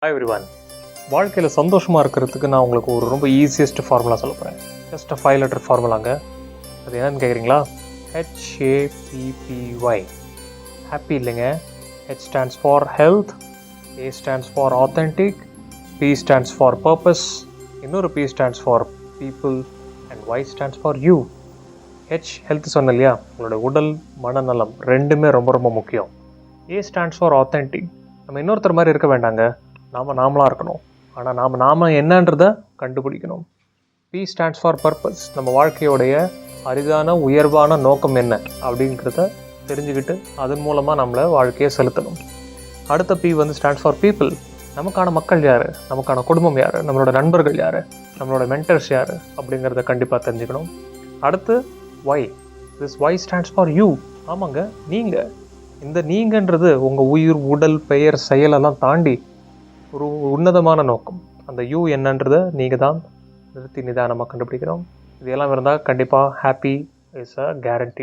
Hi everyone. வாழ்க்கையில் சந்தோஷமாக இருக்கிறதுக்கு நான் உங்களுக்கு ஒரு ரொம்ப ஈஸியஸ்ட் ஃபார்முலா சொல்ல போகிறேன். ஜஸ்ட் 5 லெட்டர் ஃபார்முலாங்க. அது என்னன்னு கேட்குறீங்களா? HAPPY. ஹாப்பி இல்லைங்க. H stands for health, A stands for authentic, P stands for purpose, இன்னொரு P stands for people and Y stands for you. Health சொன்ன இல்லையா, உங்களோட உடல் மனநலம் ரெண்டுமே ரொம்ப ரொம்ப முக்கியம். A stands for authentic. நம்ம இன்னொருத்தர் மாதிரி இருக்க வேண்டாங்க, நாமளாக இருக்கணும். ஆனால் நாம் என்னன்றதை கண்டுபிடிக்கணும். P stands for purpose. நம்ம வாழ்க்கையோடைய அரிதான உயர்வான நோக்கம் என்ன அப்படிங்கிறத தெரிஞ்சுக்கிட்டு அதன் மூலமாக நம்மளை வாழ்க்கையை செலுத்தணும். அடுத்த P stands for people. நமக்கான மக்கள் யார், நமக்கான குடும்பம் யார், நம்மளோட நண்பர்கள் யார், நம்மளோட மென்டர்ஸ் யார் அப்படிங்கிறத கண்டிப்பாக தெரிஞ்சுக்கணும். அடுத்து Y. This Y stands for you. ஆமாங்க, நீங்கள். இந்த நீங்கன்றது உங்கள் உயிர், உடல், பெயர், செயலெல்லாம் தாண்டி ஒரு உன்னதமான நோக்கம். அந்த யூ என்னன்றதை நீங்கள் தான் நிறுத்தி நிதானமாக கண்டுபிடிக்கணும். இதெல்லாம் இருந்தால் கண்டிப்பாக ஹாப்பி இஸ் அ கேரண்டி.